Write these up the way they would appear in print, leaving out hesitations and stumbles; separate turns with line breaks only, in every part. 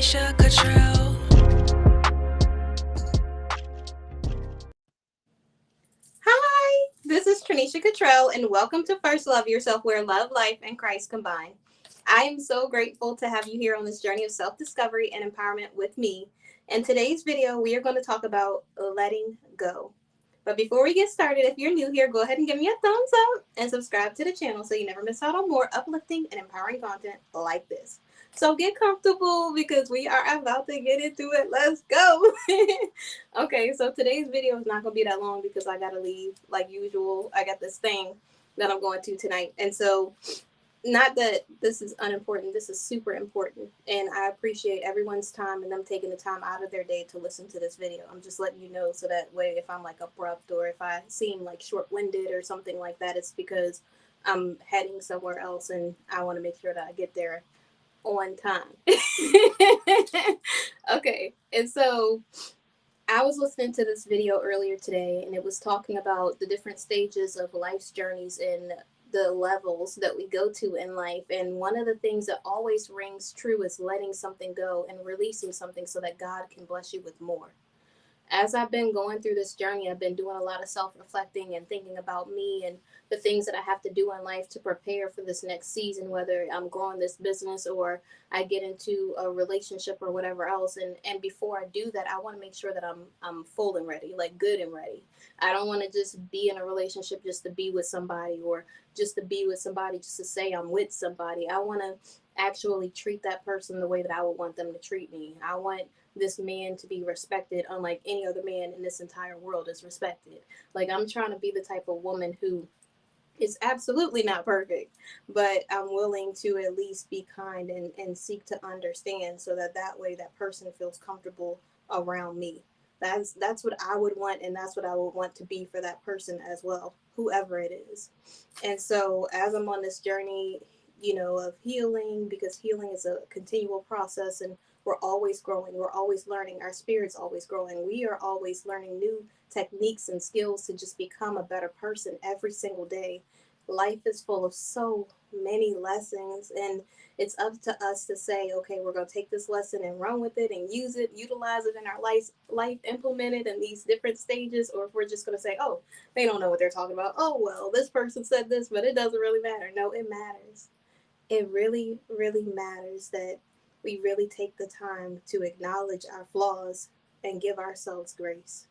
Trinesha Catrell.
Hi, this is Trinesha Catrell, and welcome to First Love Yourself, where love, life, and Christ combine. I am so grateful to have you here on this journey of self-discovery and empowerment with me. In today's video, we are going to talk about letting go. But before we get started, if you're new here, go ahead and give me a thumbs up and subscribe to the channel so you never miss out on more uplifting and empowering content like this. So get comfortable because we are about to get into it. Let's go. Okay, so today's video is not going to be that long because I got to leave like usual. I got this thing that I'm going to tonight. And so not that this is unimportant, this is super important, and I appreciate everyone's time and them taking the time out of their day to listen to this video. I'm just letting you know so that way if I'm like abrupt or if I seem like short-winded or something like that, it's because I'm heading somewhere else and I want to make sure that I get there on time. Okay, and so I was listening to this video earlier today, and it was talking about the different stages of life's journeys and the levels that we go to in life. And one of the things that always rings true is letting something go and releasing something so that God can bless you with more. As I've been going through this journey, I've been doing a lot of self-reflecting and thinking about me and the things that I have to do in life to prepare for this next season, whether I'm growing this business or I get into a relationship or whatever else. And before I do that, I want to make sure that I'm full and ready, like good and ready. I don't want to just be in a relationship just to be with somebody or just to be with somebody just to say I'm with somebody. I want to actually treat that person the way that I would want them to treat me. I want this man to be respected unlike any other man in this entire world is respected. Like, I'm trying to be the type of woman who is absolutely not perfect, but I'm willing to at least be kind and seek to understand so that that way that person feels comfortable around me. That's what I would want, and that's what I would want to be for that person as well, whoever it is. And so as I'm on this journey, of healing, because healing is a continual process and we're always growing, we're always learning, our spirit's always growing, we are always learning new techniques and skills to just become a better person every single day. Life is full of so many lessons, and it's up to us to say, okay, we're going to take this lesson and run with it and use it, utilize it in our life, implement it in these different stages, or if we're just going to say, oh, they don't know what they're talking about. Oh, well, this person said this, but it doesn't really matter. No, it matters. It really, really matters that we really take the time to acknowledge our flaws and give ourselves grace.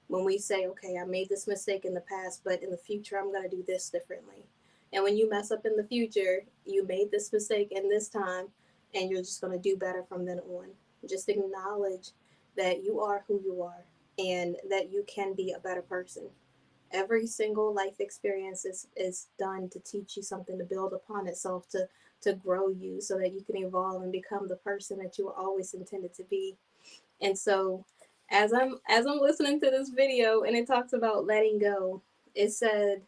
When we say, okay, I made this mistake in the past, but in the future, I'm going to do this differently. And when you mess up in the future, you made this mistake in this time, and you're just going to do better from then on. Just acknowledge that you are who you are and that you can be a better person. Every single life experience is done to teach you something, to build upon itself, to grow you so that you can evolve and become the person that you were always intended to be. And so as I'm listening to this video and it talks about letting go, it said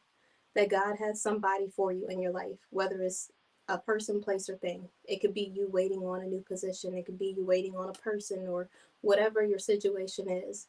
that God has somebody for you in your life, whether it's a person, place, or thing. It could be you waiting on a new position, it could be you waiting on a person, or whatever your situation is.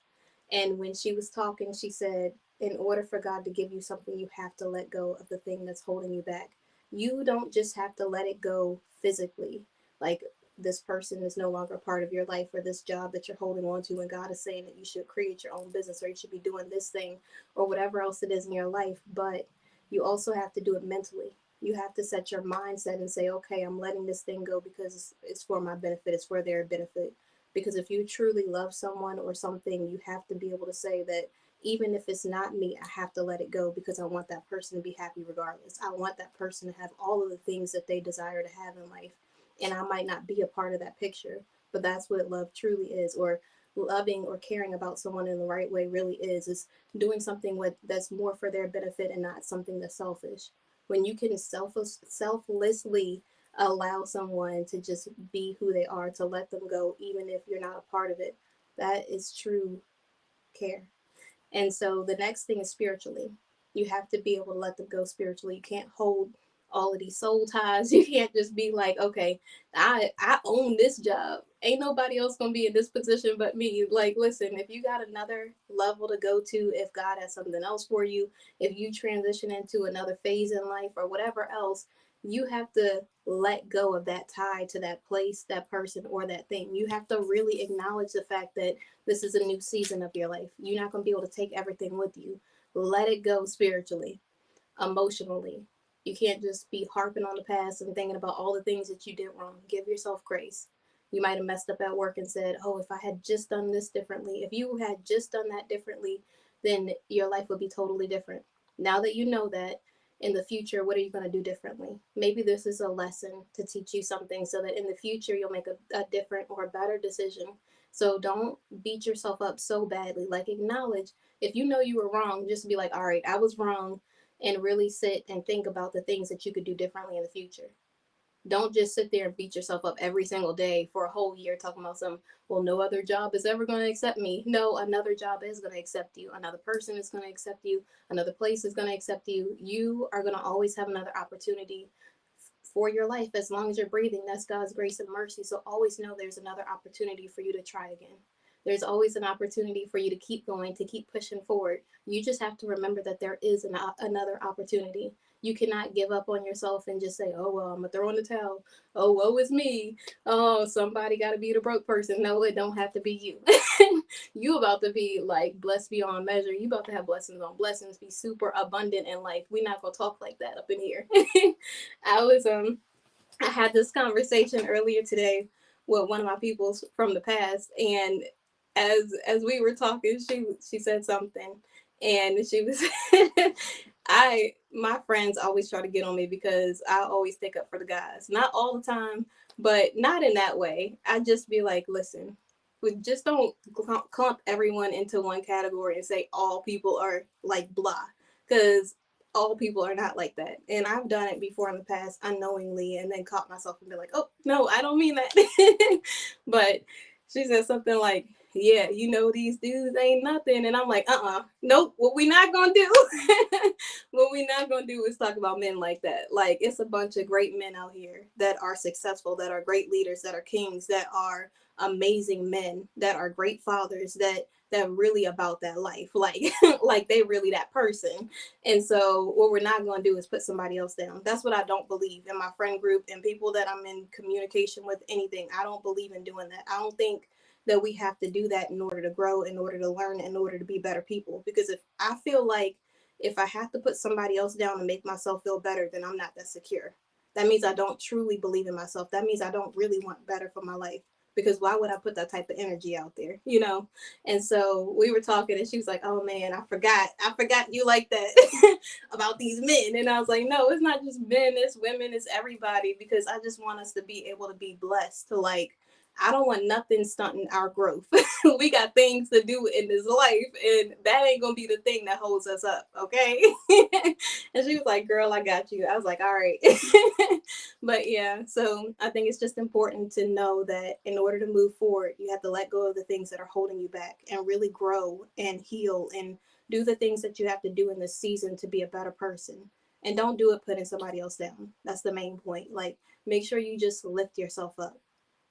And when she was talking, she said, in order for God to give you something, you have to let go of the thing that's holding you back. You don't just have to let it go physically, like this person is no longer part of your life, or this job that you're holding on to, and God is saying that you should create your own business or you should be doing this thing or whatever else it is in your life. But you also have to do it mentally. You have to set your mindset and say, okay, I'm letting this thing go because it's for my benefit, it's for their benefit. Because if you truly love someone or something, you have to be able to say that even if it's not me, I have to let it go because I want that person to be happy regardless. I want that person to have all of the things that they desire to have in life. And I might not be a part of that picture, but that's what love truly is, or loving or caring about someone in the right way really is doing something that's more for their benefit and not something that's selfish. When you can selflessly allow someone to just be who they are, to let them go, even if you're not a part of it, that is true care. And so the next thing is spiritually. You have to be able to let them go spiritually. You can't hold all of these soul ties. You can't just be like, okay, I own this job. Ain't nobody else gonna be in this position but me. Like, listen, if you got another level to go to, if God has something else for you, if you transition into another phase in life or whatever else, you have to let go of that tie to that place, that person, or that thing. You have to really acknowledge the fact that this is a new season of your life. You're not going to be able to take everything with you. Let it go spiritually, emotionally. You can't just be harping on the past and thinking about all the things that you did wrong. Give yourself grace. You might have messed up at work and said, oh, if I had just done this differently, if you had just done that differently, then your life would be totally different. Now that you know that, in the future, what are you going to do differently? Maybe this is a lesson to teach you something so that in the future you'll make a different or a better decision. So don't beat yourself up so badly. Like, acknowledge if you know you were wrong, just be like, all right, I was wrong, and really sit and think about the things that you could do differently in the future. Don't just sit there and beat yourself up every single day for a whole year talking about some, well, no other job is ever going to accept me. No, another job is going to accept you. Another person is going to accept you. Another place is going to accept you. You are going to always have another opportunity for your life as long as you're breathing. That's God's grace and mercy. So always know there's another opportunity for you to try again. There's always an opportunity for you to keep going, to keep pushing forward. You just have to remember that there is another opportunity. You cannot give up on yourself and just say, oh, well, I'm going to throw in the towel. Oh, woe is me. Oh, somebody got to be the broke person. No, it don't have to be you. You about to be like blessed beyond measure. You about to have blessings on blessings, be super abundant in life. We're not going to talk like that up in here. I was I had this conversation earlier today with one of my peoples from the past, and as we were talking, she said something, and she was I my friends always try to get on me because I always stick up for the guys. Not all the time, but not in that way. I just be like, listen, we just don't clump everyone into one category and say all people are like blah, because all people are not like that. And I've done it before in the past unknowingly and then caught myself and be like, oh, no, I don't mean that. But she said something like, yeah, you know, these dudes ain't nothing. And I'm like, nope, what we not gonna do, what we not gonna do is talk about men like that. Like, it's a bunch of great men out here that are successful, that are great leaders, that are kings, that are amazing men, that are great fathers, that really about that life, like like they really that person. And so what we're not going to do is put somebody else down. That's what I don't believe in my friend group and people that I'm in communication with, anything. I don't believe in doing that. I don't think that we have to do that in order to grow, in order to learn, in order to be better people. Because if I feel like if I have to put somebody else down to make myself feel better, then I'm not that secure. That means I don't truly believe in myself. That means I don't really want better for my life. Because why would I put that type of energy out there, you know? And so we were talking, and she was like, oh man, I forgot you like that about these men. And I was like, no, it's not just men, it's women, it's everybody, because I just want us to be able to be blessed to, like, I don't want nothing stunting our growth. We got things to do in this life, and that ain't gonna be the thing that holds us up, okay? And she was like, girl, I got you. I was like, all right. But yeah, so I think it's just important to know that in order to move forward, you have to let go of the things that are holding you back and really grow and heal and do the things that you have to do in this season to be a better person. And don't do it putting somebody else down. That's the main point. Like, make sure you just lift yourself up,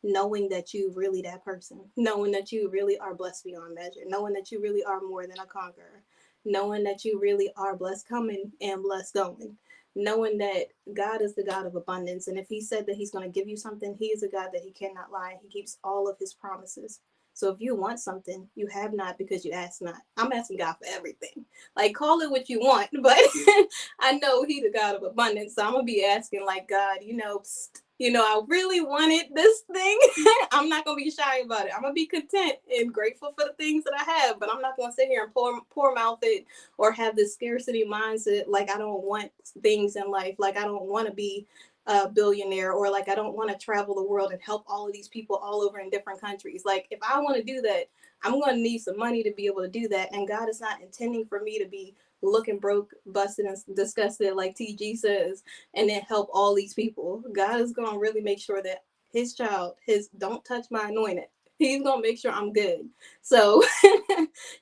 knowing that you really that person, knowing that you really are blessed beyond measure, knowing that you really are more than a conqueror, knowing that you really are blessed coming and blessed going, knowing that God is the God of abundance. And if he said that he's going to give you something, he is a God that he cannot lie. He keeps all of his promises. So if you want something, you have not because you ask not. I'm asking God for everything. Like, call it what you want, but I know he the God of abundance. So I'm going to be asking, like, God, I really wanted this thing. I'm not gonna be shy about it. I'm gonna be content and grateful for the things that I have, but I'm not gonna sit here and poor mouth it or have this scarcity mindset. Like, I don't want things in life. Like, I don't want to be a billionaire, or like I don't want to travel the world and help all of these people all over in different countries. Like, if I want to do that, I'm gonna need some money to be able to do that. And God is not intending for me to be looking broke, busted, and disgusted, like TG says, and then help all these people. God is going to really make sure that his child, his don't touch my anointed. He's going to make sure I'm good. So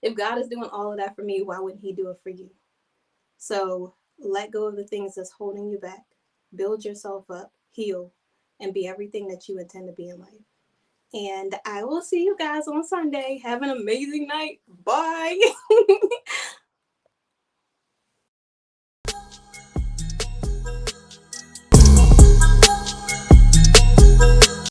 if God is doing all of that for me, why wouldn't he do it for you? So let go of the things that's holding you back. Build yourself up, heal, and be everything that you intend to be in life. And I will see you guys on Sunday. Have an amazing night. Bye.